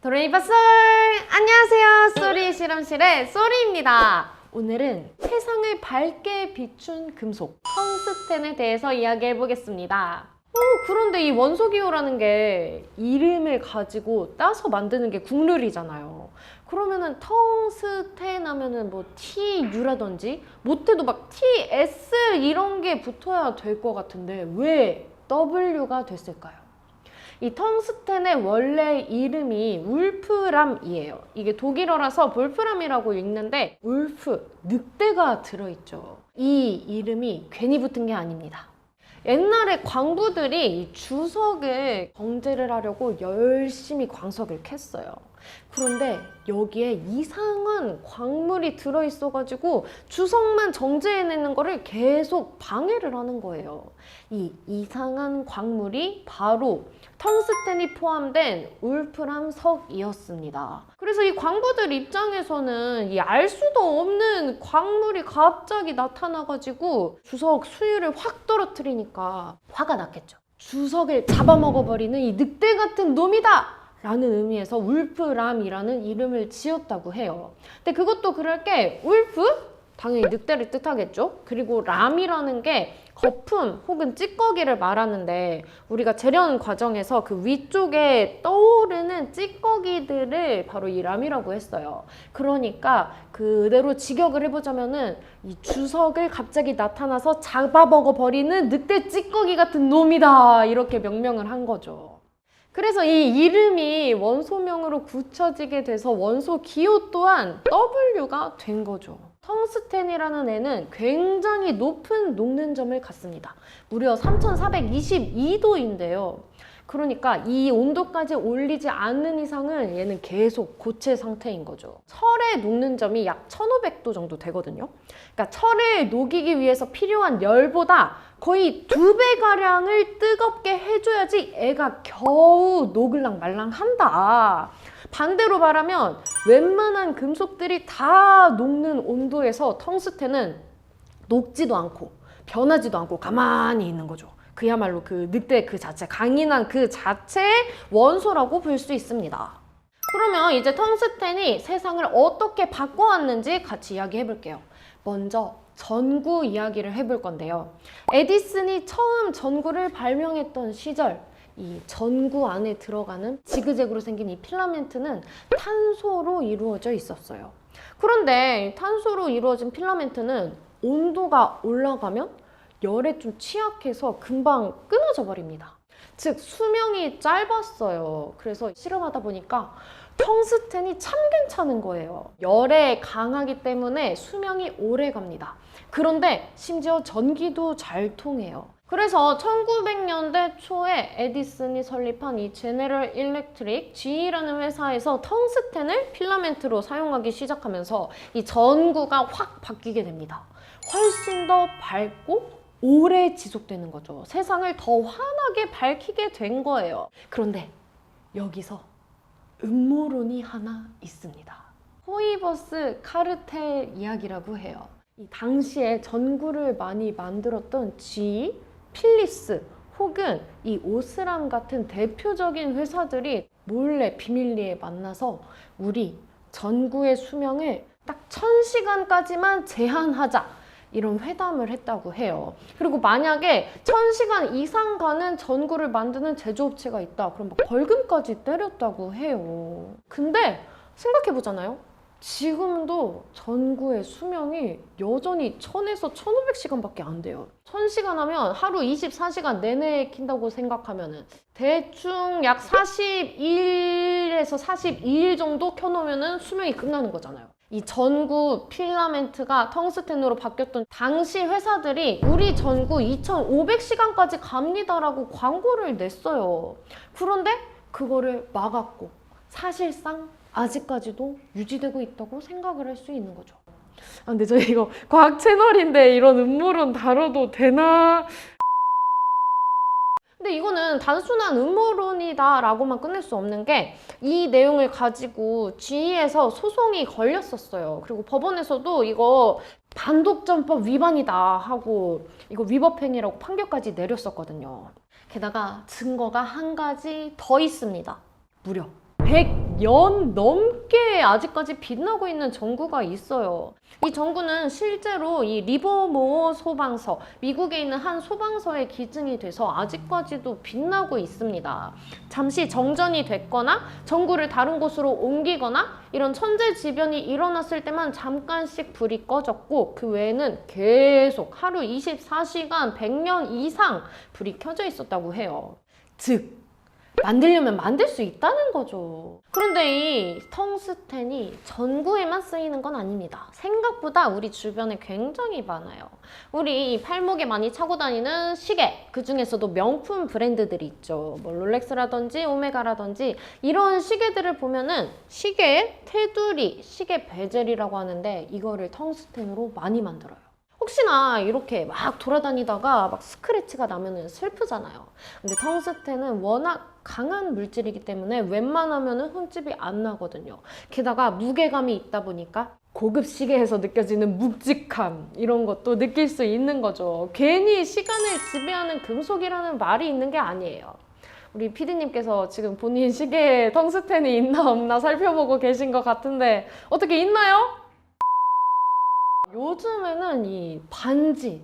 도레미파솔! 안녕하세요. 쏘리 실험실의 쏘리입니다. 오늘은 세상을 밝게 비춘 금속, 텅스텐에 대해서 이야기해 보겠습니다. 그런데 이 원소기호라는 게 이름을 가지고 따서 만드는 게 국룰이잖아요. 그러면은 텅스텐 하면은 뭐 TU라든지 못해도 막 TS 이런 게 붙어야 될 것 같은데 왜 W가 됐을까요? 이 텅스텐의 원래 이름이 울프람이에요. 이게 독일어라서 볼프람이라고 읽는데 울프, 늑대가 들어있죠. 이 이름이 괜히 붙은 게 아닙니다. 옛날에 광부들이 주석을 정제를 하려고 열심히 광석을 캤어요. 그런데 여기에 이상한 광물이 들어있어가지고 주석만 정제해내는 거를 계속 방해를 하는 거예요. 이 이상한 광물이 바로 텅스텐이 포함된 울프람석이었습니다. 그래서 이 광부들 입장에서는 이 알 수도 없는 광물이 갑자기 나타나가지고 주석 수율을 확 떨어뜨리니까 화가 났겠죠. 주석을 잡아먹어버리는 이 늑대 같은 놈이다! 라는 의미에서 울프람이라는 이름을 지었다고 해요. 근데 그것도 그럴 게 울프? 당연히 늑대를 뜻하겠죠. 그리고 람이라는 게 거품 혹은 찌꺼기를 말하는데 우리가 재련 과정에서 그 위쪽에 떠오르는 찌꺼기들을 바로 이 람이라고 했어요. 그러니까 그대로 직역을 해보자면은 이 주석을 갑자기 나타나서 잡아먹어 버리는 늑대 찌꺼기 같은 놈이다, 이렇게 명명을 한 거죠. 그래서 이 이름이 원소명으로 굳혀지게 돼서 원소 기호 또한 W가 된 거죠. 텅스텐이라는 애는 굉장히 높은 녹는 점을 갖습니다. 무려 3422도인데요. 그러니까 이 온도까지 올리지 않는 이상은 얘는 계속 고체 상태인 거죠. 철의 녹는 점이 약 1500도 정도 되거든요. 그러니까 철을 녹이기 위해서 필요한 열보다 거의 2배가량을 뜨겁게 해줘야지 애가 겨우 녹을랑 말랑 한다. 반대로 말하면 웬만한 금속들이 다 녹는 온도에서 텅스텐은 녹지도 않고 변하지도 않고 가만히 있는 거죠. 그야말로 그 늑대 그 자체, 강인한 그 자체의 원소라고 볼 수 있습니다. 그러면 이제 텅스텐이 세상을 어떻게 바꿔왔는지 같이 이야기해 볼게요. 먼저 전구 이야기를 해볼 건데요. 에디슨이 처음 전구를 발명했던 시절, 이 전구 안에 들어가는 지그재그로 생긴 이 필라멘트는 탄소로 이루어져 있었어요. 그런데 탄소로 이루어진 필라멘트는 온도가 올라가면 열에 좀 취약해서 금방 끊어져 버립니다. 즉 수명이 짧았어요. 그래서 실험하다 보니까 텅스텐이 참 괜찮은 거예요. 열에 강하기 때문에 수명이 오래 갑니다. 그런데 심지어 전기도 잘 통해요. 그래서 1900년대 초에 에디슨이 설립한 이 제네럴 일렉트릭 GE라는 회사에서 텅스텐을 필라멘트로 사용하기 시작하면서 이 전구가 확 바뀌게 됩니다. 훨씬 더 밝고 오래 지속되는 거죠. 세상을 더 환하게 밝히게 된 거예요. 그런데 여기서 음모론이 하나 있습니다. 호이버스 카르텔 이야기라고 해요. 이 당시에 전구를 많이 만들었던 GE, 필립스 혹은 이 오스람 같은 대표적인 회사들이 몰래 비밀리에 만나서 우리 전구의 수명을 딱 1000시간까지만 제한하자, 이런 회담을 했다고 해요. 그리고 만약에 1000시간 이상 가는 전구를 만드는 제조업체가 있다, 그럼 막 벌금까지 때렸다고 해요. 근데 생각해보잖아요. 지금도 전구의 수명이 여전히 1000에서 1500시간밖에 안 돼요. 1000시간 하면 하루 24시간 내내 킨다고 생각하면은 대충 약 41에서 42일 정도 켜놓으면 수명이 끝나는 거잖아요. 이 전구 필라멘트가 텅스텐으로 바뀌었던 당시 회사들이 우리 전구 2500시간까지 갑니다라고 광고를 냈어요. 그런데 그거를 막았고 사실상 아직까지도 유지되고 있다고 생각을 할 수 있는 거죠. 근데 저 이거 과학 채널인데 이런 음모론 다뤄도 되나? 근데 이거는 단순한 음모론이다 라고만 끝낼 수 없는 게 이 내용을 가지고 GE에서 소송이 걸렸었어요. 그리고 법원에서도 이거 반독점법 위반이다 하고 이거 위법행위라고 판결까지 내렸었거든요. 게다가 증거가 한 가지 더 있습니다. 무려 100년 넘게 아직까지 빛나고 있는 전구가 있어요. 이 전구는 실제로 이 리버모어 소방서, 미국에 있는 한 소방서에 기증이 돼서 아직까지도 빛나고 있습니다. 잠시 정전이 됐거나 전구를 다른 곳으로 옮기거나 이런 천재지변이 일어났을 때만 잠깐씩 불이 꺼졌고, 그 외에는 계속 하루 24시간 100년 이상 불이 켜져 있었다고 해요. 즉, 만들려면 만들 수 있다는 거죠. 그런데 이 텅스텐이 전구에만 쓰이는 건 아닙니다. 생각보다 우리 주변에 굉장히 많아요. 우리 팔목에 많이 차고 다니는 시계, 그 중에서도 명품 브랜드들이 있죠. 뭐 롤렉스라든지 오메가라든지 이런 시계들을 보면은 시계 테두리, 시계 베젤이라고 하는데 이거를 텅스텐으로 많이 만들어요. 혹시나 이렇게 막 돌아다니다가 막 스크래치가 나면은 슬프잖아요. 근데 텅스텐은 워낙 강한 물질이기 때문에 웬만하면은 흠집이 안 나거든요. 게다가 무게감이 있다 보니까 고급 시계에서 느껴지는 묵직함, 이런 것도 느낄 수 있는 거죠. 괜히 시간을 지배하는 금속이라는 말이 있는 게 아니에요. 우리 PD님께서 지금 본인 시계에 텅스텐이 있나 없나 살펴보고 계신 것 같은데 어떻게 있나요? 요즘에는 이 반지,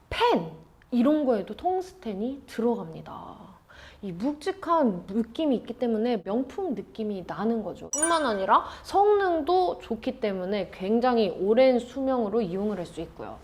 펜 이런 거에도 텅스텐이 들어갑니다. 이 묵직한 느낌이 있기 때문에 명품 느낌이 나는 거죠. 뿐만 아니라 성능도 좋기 때문에 굉장히 오랜 수명으로 이용을 할 수 있고요.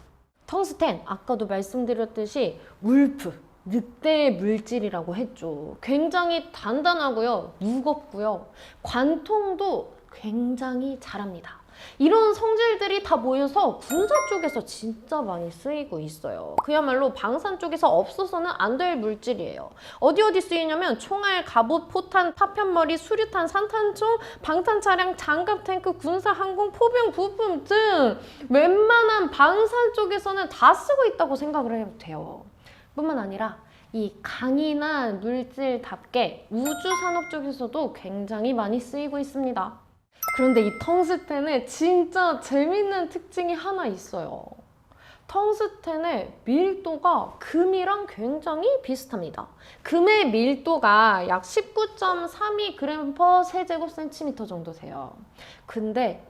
텅스텐, 아까도 말씀드렸듯이 울프, 늑대의 물질이라고 했죠. 굉장히 단단하고요, 무겁고요, 관통도 굉장히 잘합니다. 이런 성질들이 다 모여서 군사 쪽에서 진짜 많이 쓰이고 있어요. 그야말로 방산 쪽에서 없어서는 안 될 물질이에요. 어디 쓰이냐면 총알, 갑옷, 포탄, 파편머리, 수류탄, 산탄총, 방탄차량, 장갑, 탱크, 군사, 항공, 포병, 부품 등 웬만한 방산 쪽에서는 다 쓰고 있다고 생각을 해도 돼요. 뿐만 아니라 이 강인한 물질답게 우주산업 쪽에서도 굉장히 많이 쓰이고 있습니다. 그런데 이 텅스텐에 진짜 재밌는 특징이 하나 있어요. 텅스텐의 밀도가 금이랑 굉장히 비슷합니다. 금의 밀도가 약 19.32g 세제곱센티미터 정도 돼요. 근데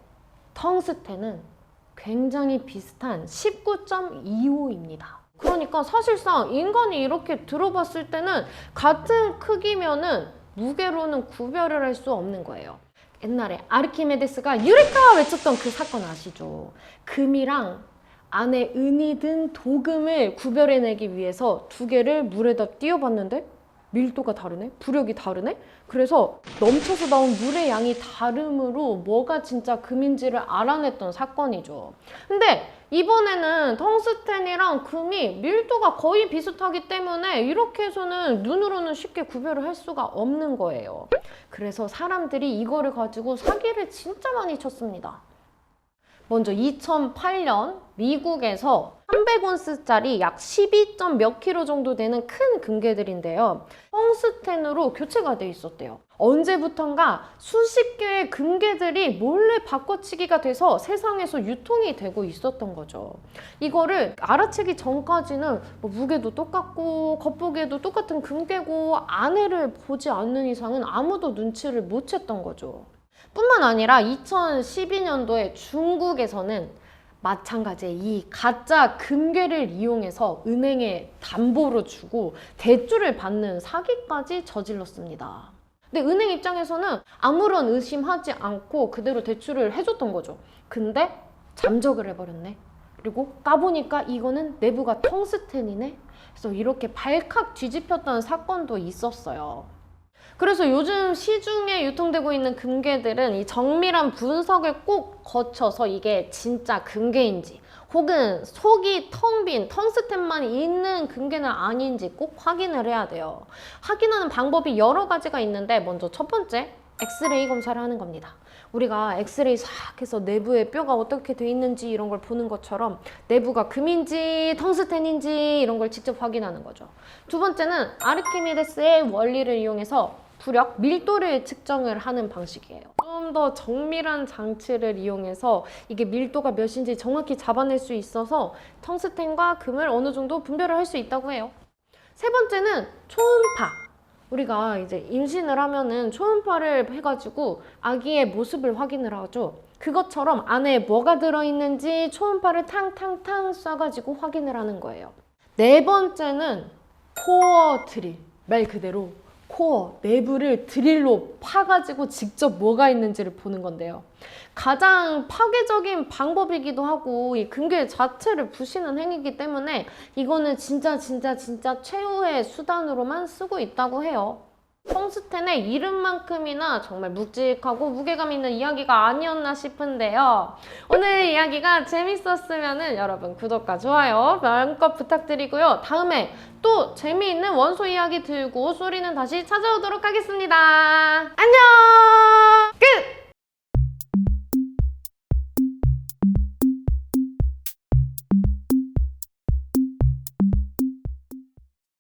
텅스텐은 굉장히 비슷한 19.25입니다. 그러니까 사실상 인간이 이렇게 들어봤을 때는 같은 크기면은 무게로는 구별을 할 수 없는 거예요. 옛날에 아르키메데스가 유레카 외쳤던 그 사건 아시죠? 금이랑 안에 은이 든 도금을 구별해내기 위해서 두 개를 물에다 띄워봤는데 밀도가 다르네? 부력이 다르네? 그래서 넘쳐서 나온 물의 양이 다름으로 뭐가 진짜 금인지를 알아냈던 사건이죠. 근데 이번에는 텅스텐이랑 금이 밀도가 거의 비슷하기 때문에 이렇게 해서는 눈으로는 쉽게 구별을 할 수가 없는 거예요. 그래서 사람들이 이거를 가지고 사기를 진짜 많이 쳤습니다. 먼저 2008년 미국에서 300온스짜리 약 12. 몇 킬로 정도 되는 큰 금괴들인데요. 텅스텐으로 교체가 돼 있었대요. 언제부턴가 수십 개의 금괴들이 몰래 바꿔치기가 돼서 세상에서 유통이 되고 있었던 거죠. 이거를 알아채기 전까지는 뭐 무게도 똑같고 겉보기에도 똑같은 금괴고 안에를 보지 않는 이상은 아무도 눈치를 못 챘던 거죠. 뿐만 아니라 2012년도에 중국에서는 마찬가지의 이 가짜 금괴를 이용해서 은행에 담보로 주고 대출을 받는 사기까지 저질렀습니다. 근데 은행 입장에서는 아무런 의심하지 않고 그대로 대출을 해줬던 거죠. 근데 잠적을 해버렸네. 그리고 까보니까 이거는 내부가 텅스텐이네. 그래서 이렇게 발칵 뒤집혔던 사건도 있었어요. 그래서 요즘 시중에 유통되고 있는 금괴들은 이 정밀한 분석을 꼭 거쳐서 이게 진짜 금괴인지 혹은 속이 텅 빈 텅스텐만 있는 금괴는 아닌지 꼭 확인을 해야 돼요. 확인하는 방법이 여러 가지가 있는데 먼저 첫 번째, 엑스레이 검사를 하는 겁니다. 우리가 엑스레이 싹 해서 내부에 뼈가 어떻게 돼 있는지 이런 걸 보는 것처럼 내부가 금인지 텅스텐인지 이런 걸 직접 확인하는 거죠. 두 번째는 아르키메데스의 원리를 이용해서 부력, 밀도를 측정을 하는 방식이에요. 좀 더 정밀한 장치를 이용해서 이게 밀도가 몇인지 정확히 잡아낼 수 있어서 텅스텐과 금을 어느 정도 분별을 할 수 있다고 해요. 세 번째는 초음파. 우리가 이제 임신을 하면은 초음파를 해가지고 아기의 모습을 확인을 하죠. 그것처럼 안에 뭐가 들어있는지 초음파를 탕탕탕 쏴가지고 확인을 하는 거예요. 네 번째는 코어 드릴. 말 그대로 코어, 내부를 드릴로 파가지고 직접 뭐가 있는지를 보는 건데요. 가장 파괴적인 방법이기도 하고 이 금괴 자체를 부시는 행위이기 때문에 이거는 진짜 최후의 수단으로만 쓰고 있다고 해요. 텅스텐의 이름만큼이나 정말 묵직하고 무게감 있는 이야기가 아니었나 싶은데요. 오늘 이야기가 재밌었으면 여러분 구독과 좋아요 마음껏 부탁드리고요. 다음에 또 재미있는 원소 이야기 들고 소리는 다시 찾아오도록 하겠습니다. 안녕!